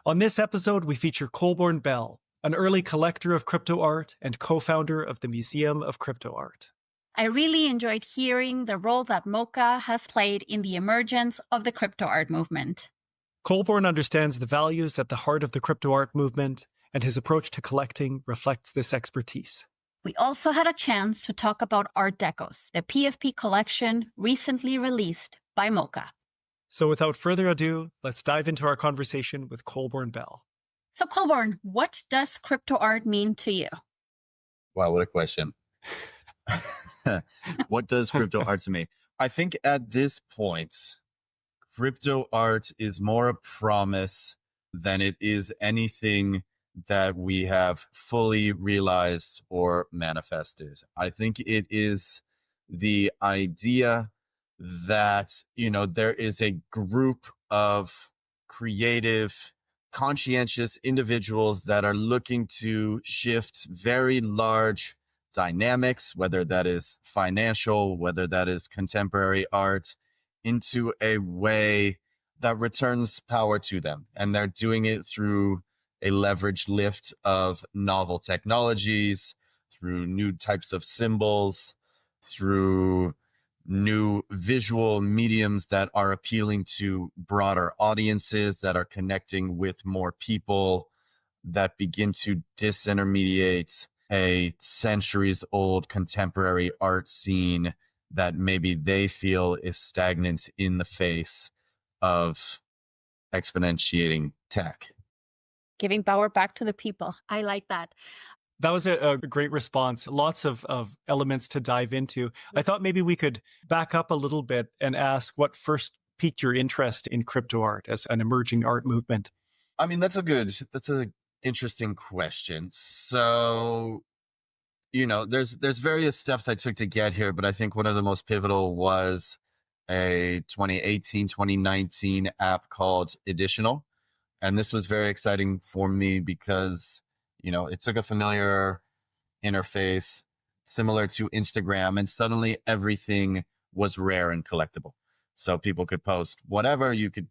On this episode, we feature Colborn Bell, an early collector of crypto art and co-founder of the Museum of Cryptoart. I really enjoyed hearing the role that MOCA has played in the emergence of the crypto art movement. Colborn understands the values at the heart of the crypto art movement, and his approach to collecting reflects this expertise. We also had a chance to talk about Art Decos, the PFP collection recently released by MOCA. So without further ado, let's dive into our conversation with Colborn Bell. So Colborn, what does crypto art mean to you? Wow, what a question. What does crypto art to me? I think at this point, crypto art is more a promise than it is anything that we have fully realized or manifested. I think it is the idea that, there is a group of creative, conscientious individuals that are looking to shift very large dynamics, whether that is financial, whether that is contemporary art, into a way that returns power to them. And they're doing it through a leveraged lift of novel technologies, through new types of symbols, through new visual mediums that are appealing to broader audiences, that are connecting with more people, that begin to disintermediate a centuries old contemporary art scene that maybe they feel is stagnant in the face of exponentiating tech. Giving power back to the people. I like that. That was a great response. Lots of elements to dive into. I thought maybe we could back up a little bit and ask what first piqued your interest in crypto art as an emerging art movement. I mean, that's an interesting question. So, there's various steps I took to get here, but I think one of the most pivotal was a 2018, 2019 app called Additional. And this was very exciting for me because, it took a familiar interface similar to Instagram, and suddenly everything was rare and collectible. So people could post whatever, you could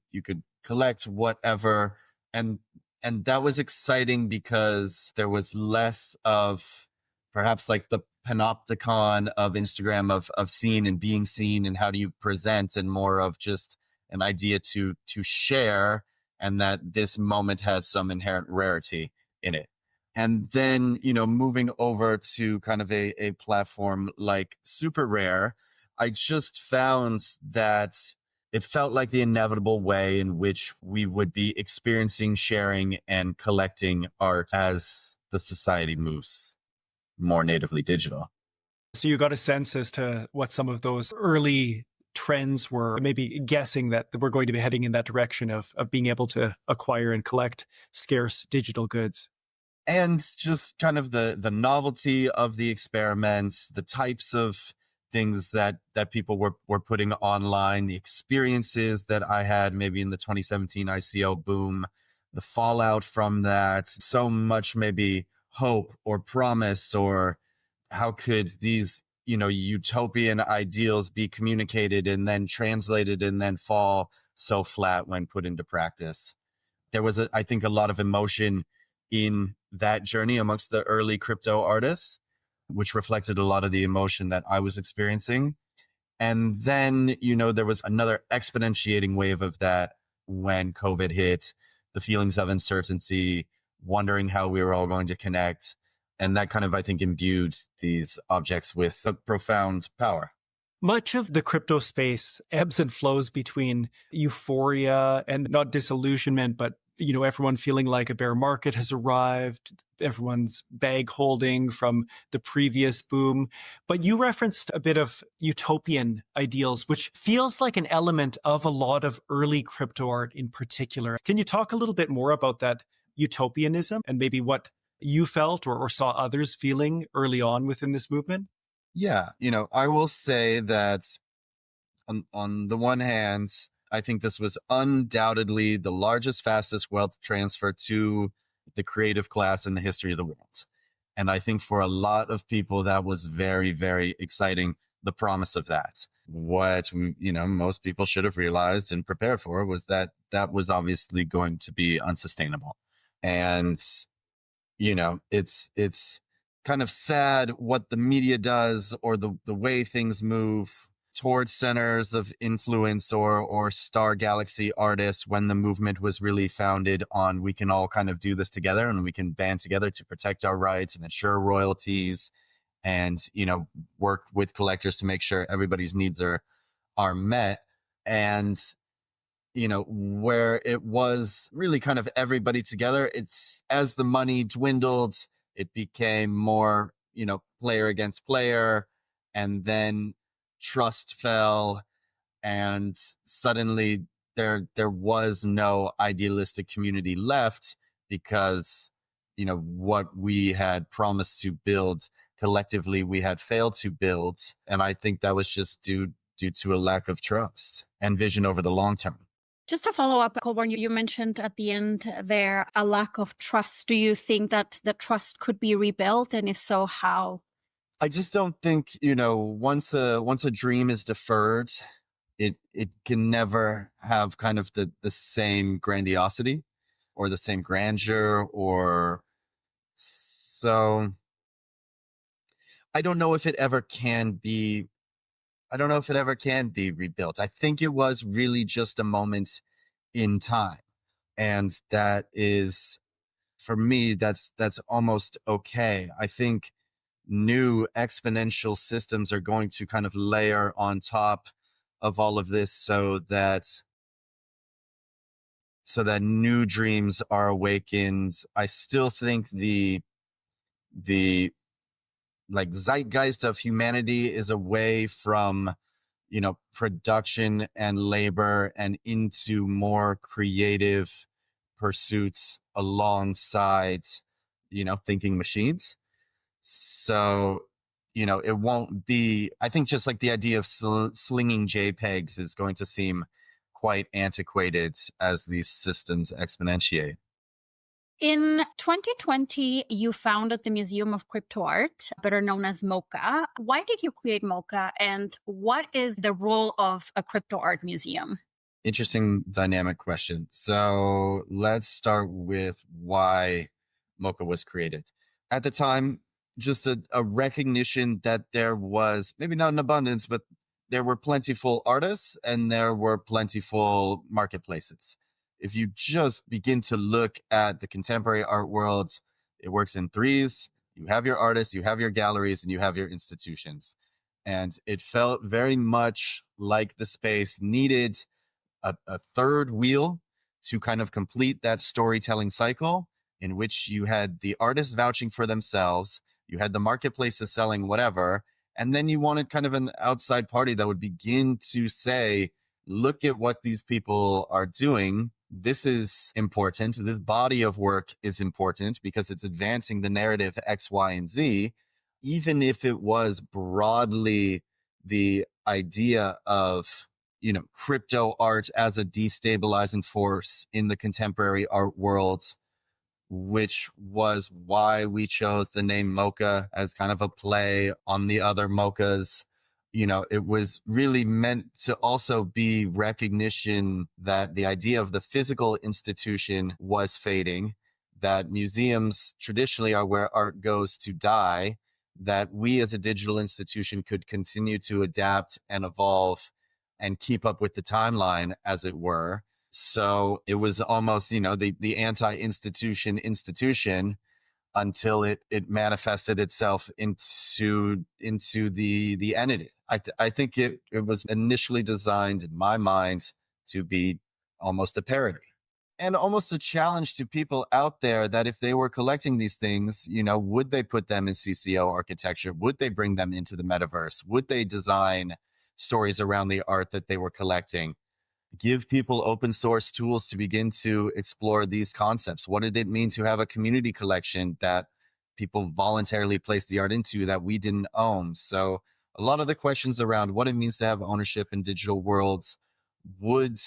collect whatever. And that was exciting because there was less of perhaps like the panopticon of Instagram of seen and being seen and how do you present, and more of just an idea to share, and that this moment has some inherent rarity in it. And then, moving over to kind of a platform like Super Rare, I just found that it felt like the inevitable way in which we would be experiencing, sharing, and collecting art as the society moves more natively digital. So you got a sense as to what some of those early trends were, maybe guessing that we're going to be heading in that direction of being able to acquire and collect scarce digital goods. And just kind of the novelty of the experiments, the types of things that people were putting online, the experiences that I had maybe in the 2017 ICO boom, the fallout from that, so much maybe hope or promise, or how could these, utopian ideals be communicated and then translated and then fall so flat when put into practice. There was, I think, a lot of emotion in that journey amongst the early crypto artists, which reflected a lot of the emotion that I was experiencing. And then, there was another exponentiating wave of that when COVID hit, the feelings of uncertainty, wondering how we were all going to connect. And that kind of, I think, imbued these objects with a profound power. Much of the crypto space ebbs and flows between euphoria and not disillusionment, but everyone feeling like a bear market has arrived, everyone's bag holding from the previous boom. But you referenced a bit of utopian ideals, which feels like an element of a lot of early crypto art in particular. Can you talk a little bit more about that utopianism and maybe what you felt or saw others feeling early on within this movement? Yeah, I will say that on the one hand, I think this was undoubtedly the largest, fastest wealth transfer to the creative class in the history of the world. And I think for a lot of people, that was very, very exciting, the promise of that. what most people should have realized and prepared for was that that was obviously going to be unsustainable. And it's kind of sad what the media does, or the way things move towards centers of influence or star galaxy artists, when the movement was really founded on, we can all kind of do this together and we can band together to protect our rights and ensure royalties, and work with collectors to make sure everybody's needs are met. And where it was really kind of everybody together, it's, as the money dwindled, it became more player against player, and then trust fell, and suddenly there was no idealistic community left, because what we had promised to build collectively, we had failed to build. And I think that was just due to a lack of trust and vision over the long term. Just to follow up, Colborn, you mentioned at the end there a lack of trust. Do you think that the trust could be rebuilt? And if so, how? I just don't think, once a dream is deferred, it can never have kind of the same grandiosity or the same grandeur, or so. I don't know if it ever can be rebuilt. I think it was really just a moment in time. And that is, for me, that's almost okay. I think new exponential systems are going to kind of layer on top of all of this, so that new dreams are awakened. I still think the like zeitgeist of humanity is away from production and labor and into more creative pursuits alongside thinking machines. So it won't be, I think, just like the idea of slinging JPEGs is going to seem quite antiquated as these systems exponentiate. In 2020, you founded the Museum of Cryptoart, better known as MOCA. Why did you create MOCA, and what is the role of a crypto art museum? Interesting dynamic question. So let's start with why MOCA was created. At the time, just a recognition that there was, maybe not an abundance, but there were plentiful artists and there were plentiful marketplaces. If you just begin to look at the contemporary art world, it works in threes. You have your artists, you have your galleries, and you have your institutions. And it felt very much like the space needed a third wheel to kind of complete that storytelling cycle, in which you had the artists vouching for themselves, you had the marketplaces selling whatever, and then you wanted kind of an outside party that would begin to say, look at what these people are doing. This is important. This body of work is important because it's advancing the narrative X, Y, and Z, even if it was broadly the idea of, crypto art as a destabilizing force in the contemporary art world, which was why we chose the name MOCA as kind of a play on the other MOCAs. It was really meant to also be recognition that the idea of the physical institution was fading, that museums traditionally are where art goes to die, that we as a digital institution could continue to adapt and evolve and keep up with the timeline, as it were. So it was almost, the anti-institution institution, until it manifested itself into the entity. I think it was initially designed, in my mind, to be almost a parody and almost a challenge to people out there, that if they were collecting these things, would they put them in CCO architecture? Would they bring them into the metaverse? Would they design stories around the art that they were collecting? Give people open source tools to begin to explore these concepts. What did it mean to have a community collection that people voluntarily placed the art into that we didn't own? So a lot of the questions around what it means to have ownership in digital worlds. Would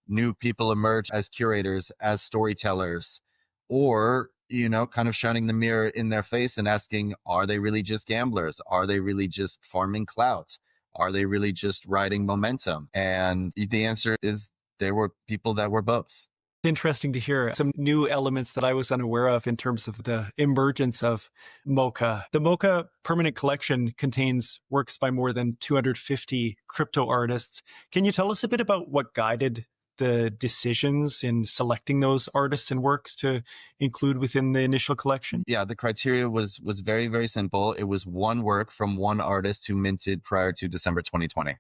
new people emerge as curators, as storytellers, or, kind of shining the mirror in their face and asking, are they really just gamblers? Are they really just farming clout? Are they really just riding momentum? And the answer is there were people that were both. Interesting to hear some new elements that I was unaware of in terms of the emergence of MOCA. The MOCA permanent collection contains works by more than 250 crypto artists. Can you tell us a bit about what guided the decisions in selecting those artists and works to include within the initial collection? Yeah, the criteria was very, very simple. It was one work from one artist who minted prior to December 2020.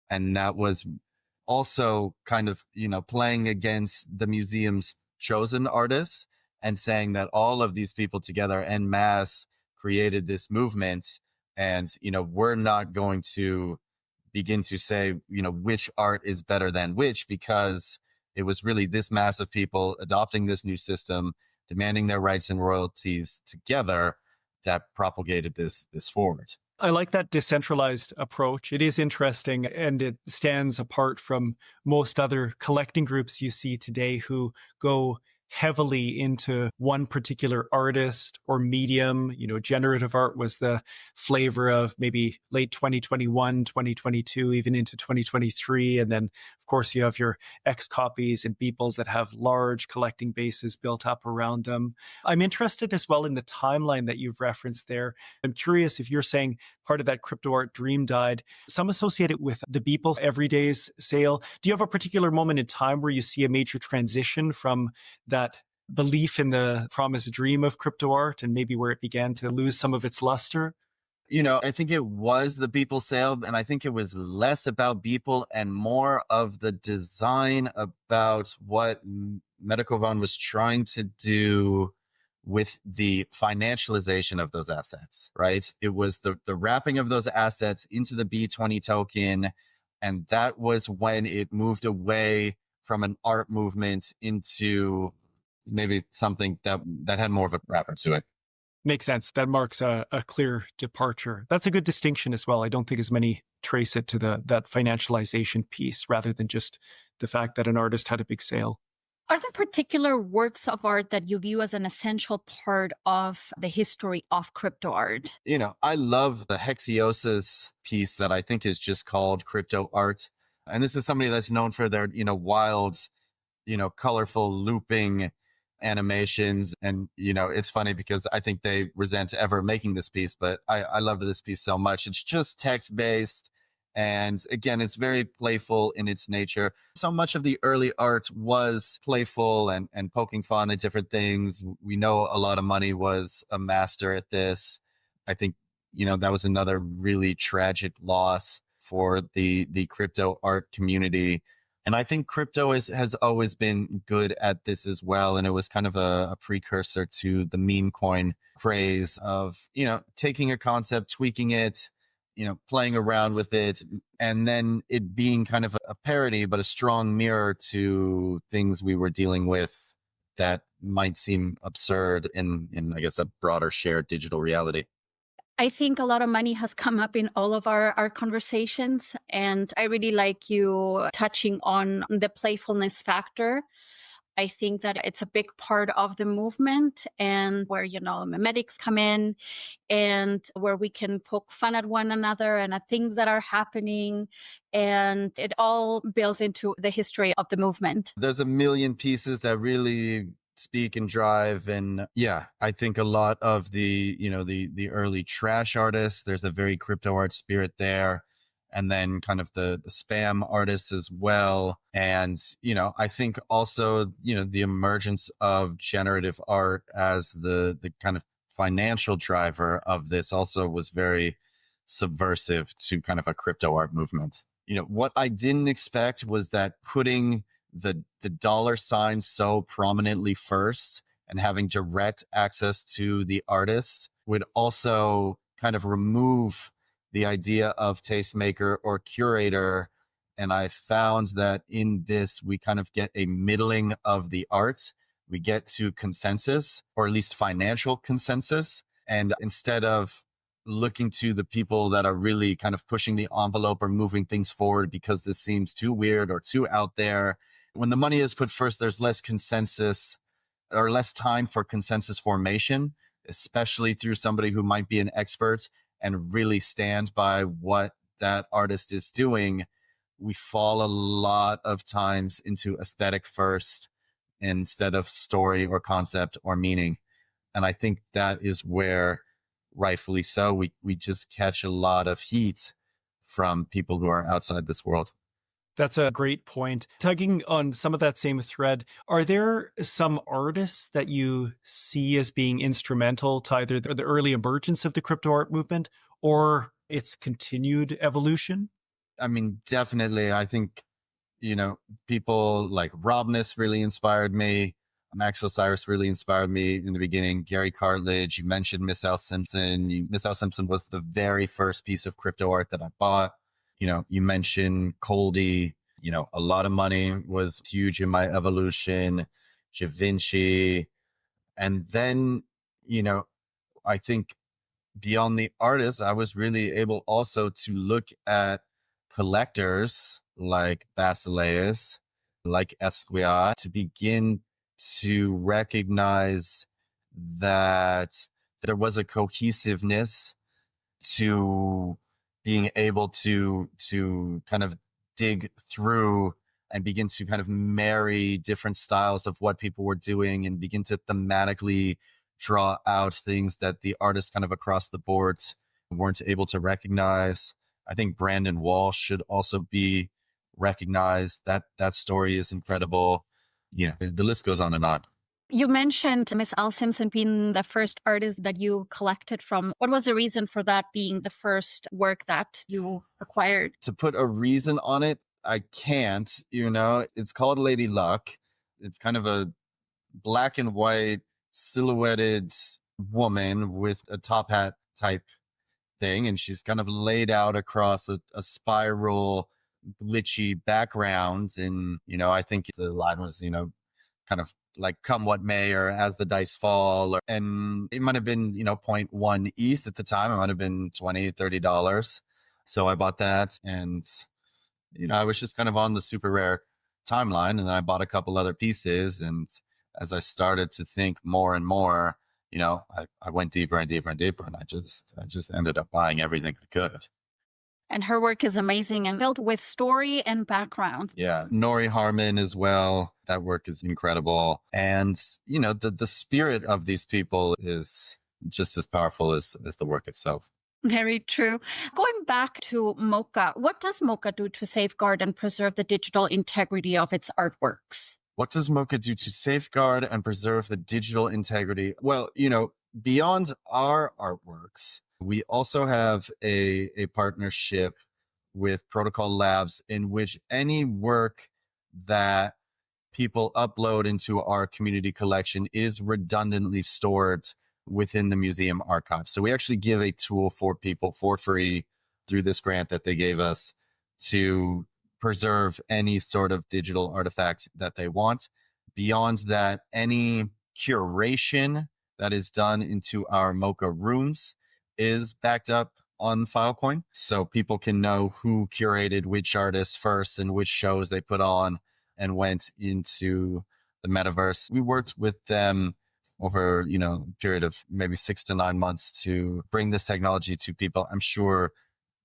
And that was also kind of, playing against the museum's chosen artists and saying that all of these people together en masse created this movement. And, we're not going to begin to say, which art is better than which, because it was really this mass of people adopting this new system, demanding their rights and royalties together that propagated this forward. I like that decentralized approach. It is interesting, and it stands apart from most other collecting groups you see today who go heavily into one particular artist or medium. Generative art was the flavor of maybe late 2021, 2022, even into 2023. And then, of course, you have your X copies and Beeples that have large collecting bases built up around them. I'm interested as well in the timeline that you've referenced there. I'm curious if you're saying part of that crypto art dream died, some associate it with the Beeple Everyday's sale. Do you have a particular moment in time where you see a major transition from that belief in the promised dream of crypto art and maybe where it began to lose some of its luster? I think it was the Beeple sale, and I think it was less about Beeple and more of the design about what Medicovan was trying to do with the financialization of those assets, right? It was the wrapping of those assets into the B20 token. And that was when it moved away from an art movement into maybe something that had more of a wrapper to it. Makes sense. That marks a clear departure. That's a good distinction as well. I don't think as many trace it to that financialization piece rather than just the fact that an artist had a big sale. Are there particular works of art that you view as an essential part of the history of crypto art? I love the Hexiosis piece that I think is just called Crypto Art. And this is somebody that's known for their, wild, colorful looping animations. And, it's funny because I think they resent ever making this piece, but I love this piece so much. It's just text-based. And again, it's very playful in its nature. So much of the early art was playful and poking fun at different things. We know a lot of money was a master at this. I think, that was another really tragic loss for the crypto art community. And I think crypto has always been good at this as well. And it was kind of a precursor to the meme coin craze of, taking a concept, tweaking it, playing around with it, and then it being kind of a parody, but a strong mirror to things we were dealing with that might seem absurd in I guess, a broader shared digital reality. I think a lot of money has come up in all of our conversations, and I really like you touching on the playfulness factor. I think that it's a big part of the movement, and where, memetics come in and where we can poke fun at one another and at things that are happening. And it all builds into the history of the movement. There's a million pieces that really speak and drive. And yeah, I think a lot of the early trash artists, there's a very crypto art spirit there. And then kind of the spam artists as well. And, I think also, the emergence of generative art as the kind of financial driver of this also was very subversive to kind of a crypto art movement. What I didn't expect was that putting the dollar sign so prominently first and having direct access to the artist would also kind of remove the idea of tastemaker or curator. And I found that in this, we kind of get a middling of the art. We get to consensus, or at least financial consensus. And instead of looking to the people that are really kind of pushing the envelope or moving things forward because this seems too weird or too out there, when the money is put first, there's less consensus or less time for consensus formation, especially through somebody who might be an expert and really stand by what that artist is doing, we fall a lot of times into aesthetic first instead of story or concept or meaning. And I think that is where, rightfully so, we just catch a lot of heat from people who are outside this world. That's a great point. Tugging on some of that same thread, are there some artists that you see as being instrumental to either the early emergence of the crypto art movement or its continued evolution? I mean, definitely. I think, people like Robness really inspired me. Max Osiris really inspired me in the beginning. Gary Cartledge, you mentioned Miss Al Simpson. Miss Al Simpson was the very first piece of crypto art that I bought. You mentioned Coldy, a lot of money was huge in my evolution, Da Vinci. And then, I think beyond the artists, I was really able also to look at collectors like Basileus, like Esquiat, to begin to recognize that there was a cohesiveness to being able to kind of dig through and begin to kind of marry different styles of what people were doing and begin to thematically draw out things that the artists kind of across the boards weren't able to recognize. I think Brandon Walsh should also be recognized. That story is incredible. The list goes on and on. You mentioned Miss Al Simpson being the first artist that you collected from. What was the reason for that being the first work that you acquired? To put a reason on it, I can't. It's called Lady Luck. It's kind of a black and white silhouetted woman with a top hat type thing. And she's kind of laid out across a spiral, glitchy background. And, I think the line was, kind of like come what may or as the dice fall. And it might have been, 0.1 ETH at the time. It might have been $20, $30. So I bought that. And, I was just kind of on the super rare timeline. And then I bought a couple other pieces. And as I started to think more and more, I went deeper and deeper and deeper. And I just ended up buying everything I could. And her work is amazing and built with story and background. Yeah. Nori Harmon as well. That work is incredible. And, the spirit of these people is just as powerful as the work itself. Very true. Going back to MOCA, what does MOCA do to safeguard and preserve the digital integrity of its artworks? What does MOCA do to safeguard and preserve the digital integrity? Well, beyond our artworks, we also have a partnership with Protocol Labs in which any work that people upload into our community collection is redundantly stored within the museum archive. So we actually give a tool for people for free through this grant that they gave us to preserve any sort of digital artifact that they want. Beyond that, any curation that is done into our MOCA rooms is backed up on Filecoin. So people can know who curated which artists first and which shows they put on and went into the metaverse. We worked with them over, a period of maybe 6 to 9 months to bring this technology to people. I'm sure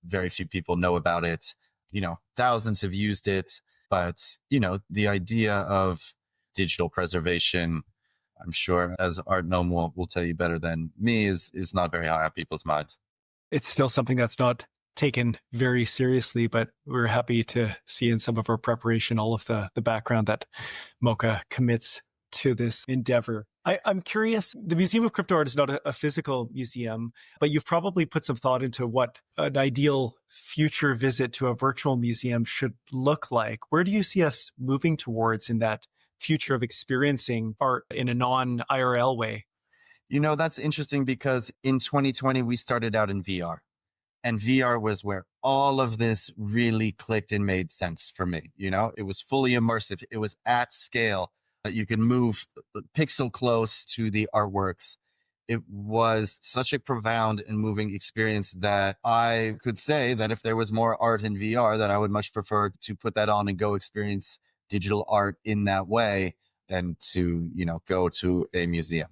very few people know about it. Thousands have used it, but, the idea of digital preservation, I'm sure, as Art Gnome will tell you better than me, is not very high on people's minds. It's still something that's not taken very seriously, but we're happy to see in some of our preparation all of the background that MOCA commits to this endeavor. I'm curious, the Museum of Crypto Art is not a physical museum, but you've probably put some thought into what an ideal future visit to a virtual museum should look like. Where do you see us moving towards in that future of experiencing art in a non-IRL way? That's interesting because in 2020, we started out in VR. And VR was where all of this really clicked and made sense for me. It was fully immersive. It was at scale. You could move pixel close to the artworks. It was such a profound and moving experience that I could say that if there was more art in VR, that I would much prefer to put that on and go experience digital art in that way than to, go to a museum.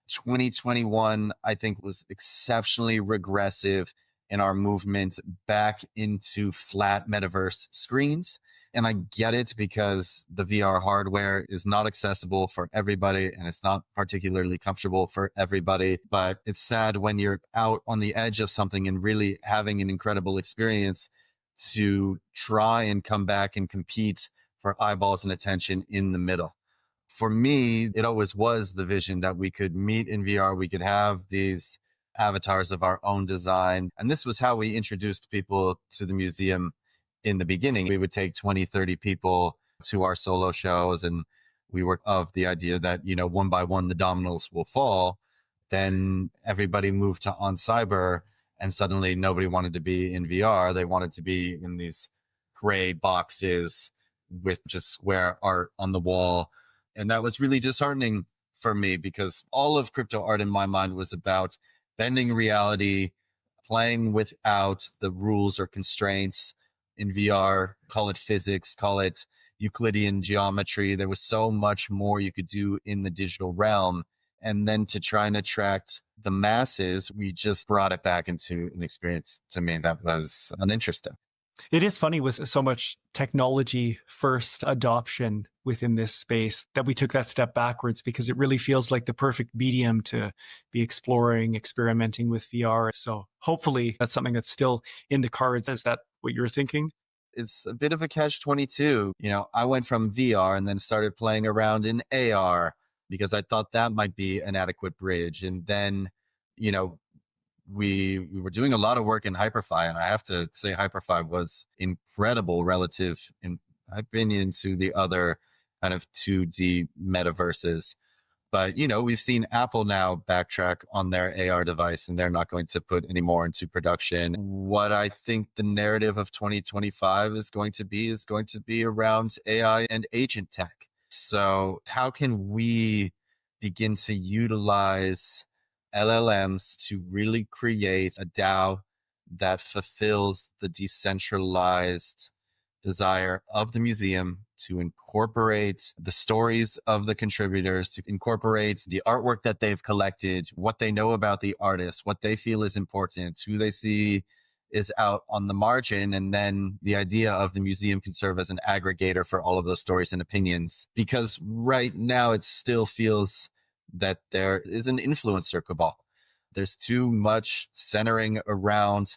2021, I think, was exceptionally regressive in our movement back into flat metaverse screens. And I get it because the VR hardware is not accessible for everybody and it's not particularly comfortable for everybody. But it's sad when you're out on the edge of something and really having an incredible experience to try and come back and compete for eyeballs and attention in the middle. For me, it always was the vision that we could meet in VR. We could have these avatars of our own design. And this was how we introduced people to the museum in the beginning. We would take 20, 30 people to our solo shows, and we were of the idea that, one by one, the dominoes will fall. Then everybody moved to on cyber, and suddenly nobody wanted to be in VR. They wanted to be in these gray boxes with just square art on the wall. And that was really disheartening for me because all of crypto art in my mind was about bending reality, playing without the rules or constraints in VR, call it physics, call it Euclidean geometry. There was so much more you could do in the digital realm. And then to try and attract the masses, we just brought it back into an experience to me that was uninteresting. It is funny with so much technology first adoption within this space that we took that step backwards because it really feels like the perfect medium to be exploring, experimenting with VR. So hopefully that's something that's still in the cards. Is that what you're thinking? It's a bit of a catch-22. I went from VR and then started playing around in AR because I thought that might be an adequate bridge. And then, we were doing a lot of work in HyperFi, and I have to say HyperFi was incredible relative, in my opinion, to the other kind of 2D metaverses. But, we've seen Apple now backtrack on their AR device, and they're not going to put any more into production. What I think the narrative of 2025 is going to be around AI and agent tech. So how can we begin to utilize LLMs to really create a DAO that fulfills the decentralized desire of the museum to incorporate the stories of the contributors, to incorporate the artwork that they've collected, what they know about the artist, what they feel is important, who they see is out on the margin. And then the idea of the museum can serve as an aggregator for all of those stories and opinions. Because right now it still feels that there is an influencer cabal. There's too much centering around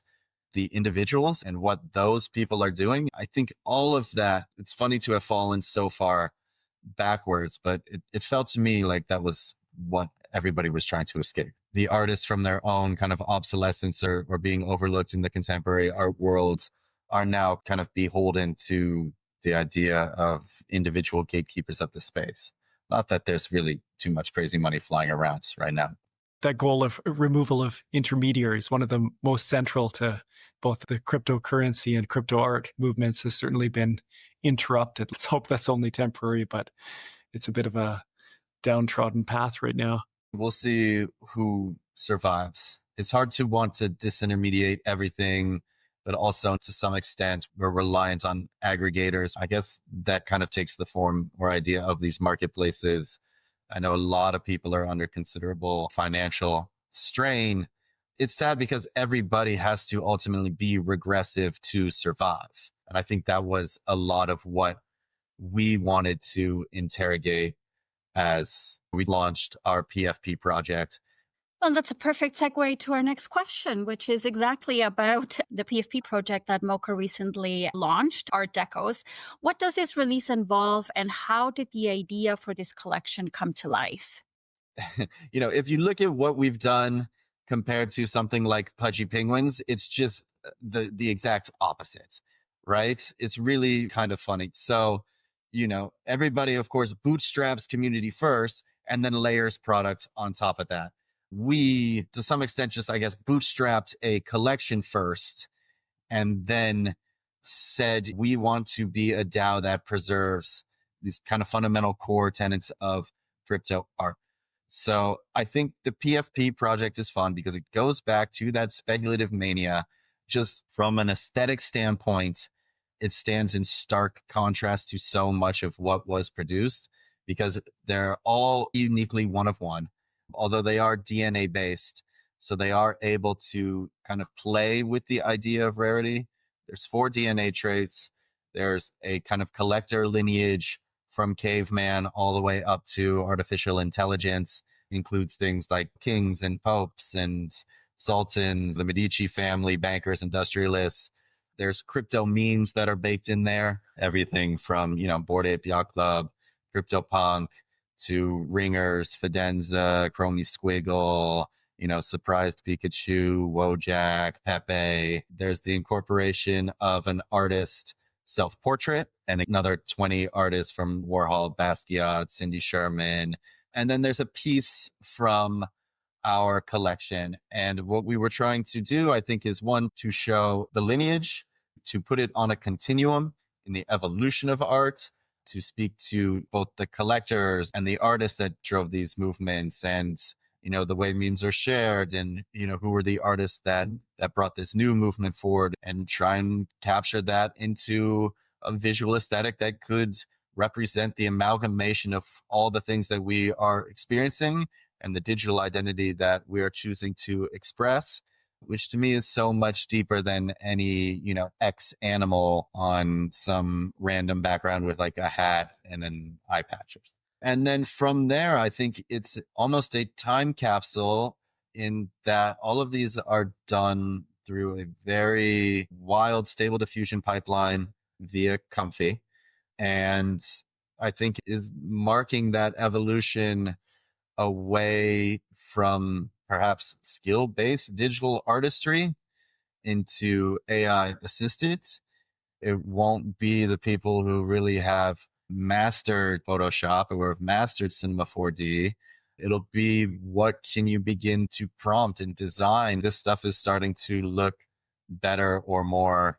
the individuals and what those people are doing. I think all of that, it's funny to have fallen so far backwards, but it felt to me like that was what everybody was trying to escape. The artists from their own kind of obsolescence or being overlooked in the contemporary art world are now kind of beholden to the idea of individual gatekeepers of the space. Not that there's really too much crazy money flying around right now. That goal of removal of intermediaries, one of the most central to both the cryptocurrency and crypto art movements, has certainly been interrupted. Let's hope that's only temporary, but it's a bit of a downtrodden path right now. We'll see who survives. It's hard to want to disintermediate everything, but also to some extent we're reliant on aggregators. I guess that kind of takes the form or idea of these marketplaces. I know a lot of people are under considerable financial strain. It's sad because everybody has to ultimately be regressive to survive. And I think that was a lot of what we wanted to interrogate as we launched our PFP project. Well, that's a perfect segue to our next question, which is exactly about the PFP project that MOCA recently launched, Art DeCCOs. What does this release involve, and how did the idea for this collection come to life? If you look at what we've done compared to something like Pudgy Penguins, it's just the exact opposite, right? It's really kind of funny. So, everybody, of course, bootstraps community first and then layers product on top of that. We, to some extent, just, I guess, bootstrapped a collection first and then said we want to be a DAO that preserves these kind of fundamental core tenets of crypto art. So I think the PFP project is fun because it goes back to that speculative mania. Just from an aesthetic standpoint, it stands in stark contrast to so much of what was produced because they're all uniquely one of one. Although they are DNA based, So they are able to kind of play with the idea of rarity. There's 4 DNA traits. There's a kind of collector lineage from caveman all the way up to artificial intelligence. Includes things like kings and popes and sultans, the Medici family, bankers, industrialists. There's crypto memes that are baked in there. Everything from, Bored Ape Yacht Club, CryptoPunk, to Ringers, Fidenza, Chromie Squiggle, Surprised Pikachu, Wojak, Pepe. There's the incorporation of an artist self-portrait and another 20 artists from Warhol, Basquiat, Cindy Sherman. And then there's a piece from our collection. And what we were trying to do, I think, is one, to show the lineage, to put it on a continuum in the evolution of art, to speak to both the collectors and the artists that drove these movements, and the way memes are shared, and who were the artists that brought this new movement forward, and try and capture that into a visual aesthetic that could represent the amalgamation of all the things that we are experiencing and the digital identity that we are choosing to express, which to me is so much deeper than any, X animal on some random background with like a hat and an eye patch. And then from there, I think it's almost a time capsule in that all of these are done through a very wild stable diffusion pipeline via Comfy. And I think is marking that evolution away from perhaps skill-based digital artistry into AI assisted. It won't be the people who really have mastered Photoshop or have mastered Cinema 4D. It'll be what can you begin to prompt and design. This stuff is starting to look better or more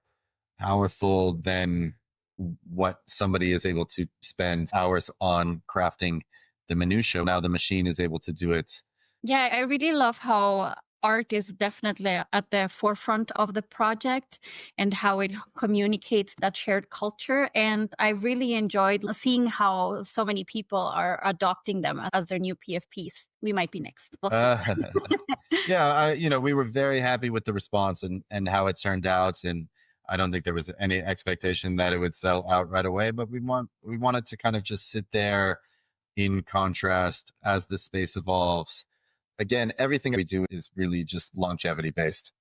powerful than what somebody is able to spend hours on crafting the minutia. Now the machine is able to do it. Yeah, I really love how art is definitely at the forefront of the project and how it communicates that shared culture. And I really enjoyed seeing how so many people are adopting them as their new PFPs. We might be next. We'll Yeah, we were very happy with the response and how it turned out. And I don't think there was any expectation that it would sell out right away, but we wanted to kind of just sit there in contrast as the space evolves. Again, everything we do is really just longevity based.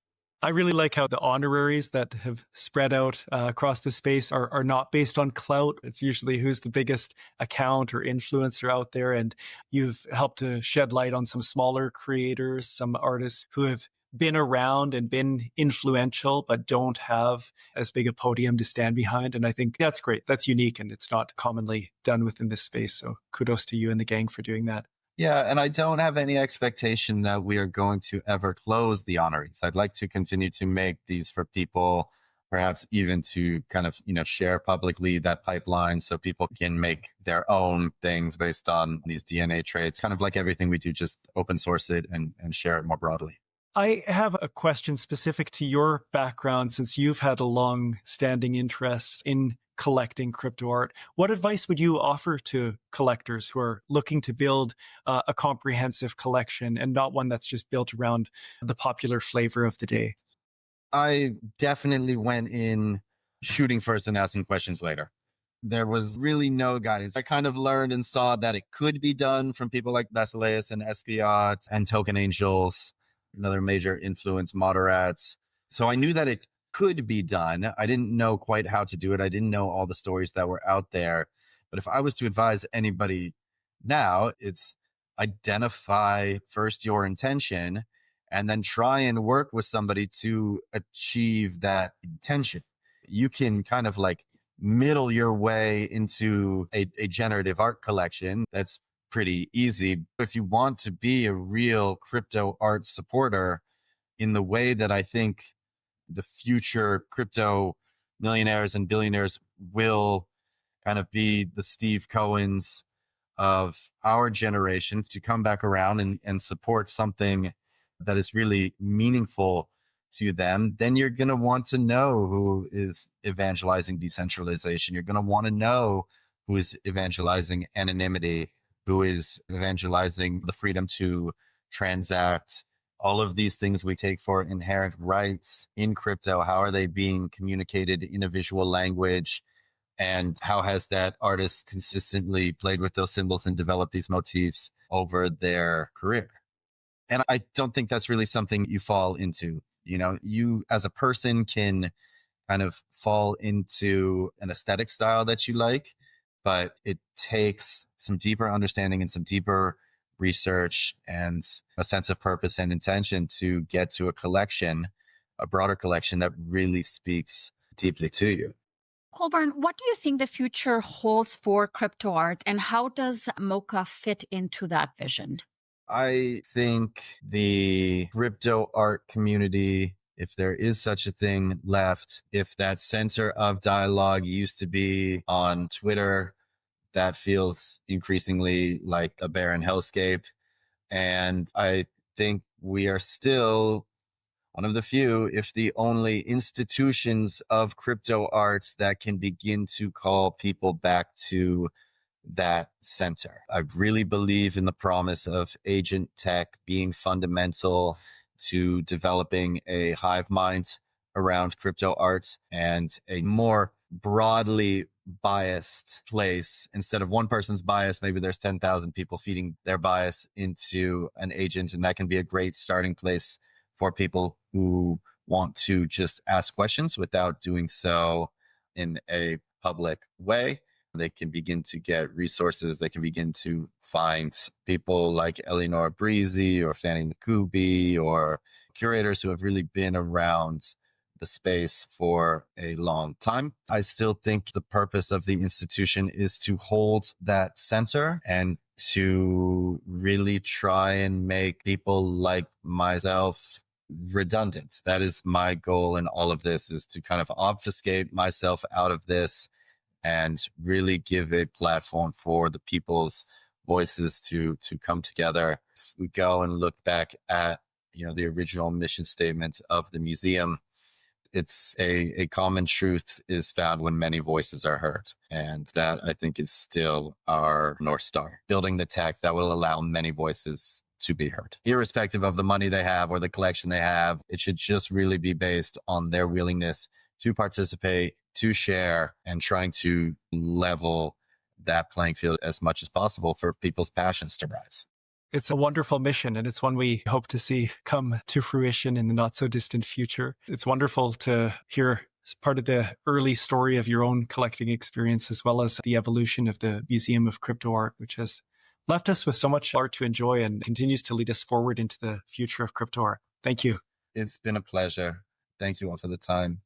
I really like how the honoraries that have spread out across the space are not based on clout. It's usually who's the biggest account or influencer out there. And you've helped to shed light on some smaller creators, some artists who have been around and been influential, but don't have as big a podium to stand behind. And I think that's great. That's unique, and it's not commonly done within this space. So kudos to you and the gang for doing that. Yeah, and I don't have any expectation that we are going to ever close the honoraries. I'd like to continue to make these for people, perhaps even to kind of, share publicly that pipeline so people can make their own things based on these DNA traits, kind of like everything we do, just open source it and share it more broadly. I have a question specific to your background, since you've had a long-standing interest in collecting crypto art. What advice would you offer to collectors who are looking to build a comprehensive collection and not one that's just built around the popular flavor of the day? I definitely went in shooting first and asking questions later. There was really no guidance. I kind of learned and saw that it could be done from people like Basileus and Espiat and Token Angels, another major influence, Moderates. So I knew that it could be done. I didn't know quite how to do it. I didn't know all the stories that were out there. But if I was to advise anybody now, it's identify first your intention and then try and work with somebody to achieve that intention. You can kind of like middle your way into a generative art collection. That's pretty easy. If you want to be a real crypto art supporter in the way that I think the future crypto millionaires and billionaires will kind of be the Steve Cohens of our generation, to come back around and support something that is really meaningful to them, then you're going to want to know who is evangelizing decentralization. You're going to want to know who is evangelizing anonymity, who is evangelizing the freedom to transact all of these things we take for inherent rights in crypto, how are they being communicated in a visual language? And how has that artist consistently played with those symbols and developed these motifs over their career? And I don't think that's really something you fall into. You know, you as a person can kind of fall into an aesthetic style that you like, but it takes some deeper understanding and some deeper research and a sense of purpose and intention to get to a collection, a broader collection that really speaks deeply to you. Colborn, what do you think the future holds for crypto art, and how does MOCA fit into that vision? I think the crypto art community, if there is such a thing left, if that center of dialogue used to be on Twitter, that feels increasingly like a barren hellscape. And I think we are still one of the few, if the only, institutions of crypto arts that can begin to call people back to that center. I really believe in the promise of agent tech being fundamental to developing a hive mind around crypto art and a more broadly biased place. Instead of one person's bias, maybe there's 10,000 people feeding their bias into an agent. And that can be a great starting place for people who want to just ask questions without doing so in a public way. They can begin to get resources. They can begin to find people like Eleanor Breezy or Fanny Nakubi or curators who have really been around the space for a long time. I still think the purpose of the institution is to hold that center and to really try and make people like myself redundant. That is my goal in all of this, is to kind of obfuscate myself out of this and really give a platform for the people's voices to come together. If we go and look back at, the original mission statement of the museum, it's a common truth is found when many voices are heard. And that, I think, is still our North Star, building the tech that will allow many voices to be heard. Irrespective of the money they have or the collection they have, it should just really be based on their willingness to participate, to share, and trying to level that playing field as much as possible for people's passions to rise. It's a wonderful mission, and it's one we hope to see come to fruition in the not so distant future. It's wonderful to hear part of the early story of your own collecting experience, as well as the evolution of the Museum of Crypto Art, which has left us with so much art to enjoy and continues to lead us forward into the future of crypto art. Thank you. It's been a pleasure. Thank you all for the time.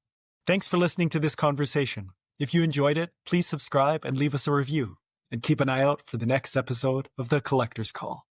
Thanks for listening to this conversation. If you enjoyed it, please subscribe and leave us a review. And keep an eye out for the next episode of The Collector's Call.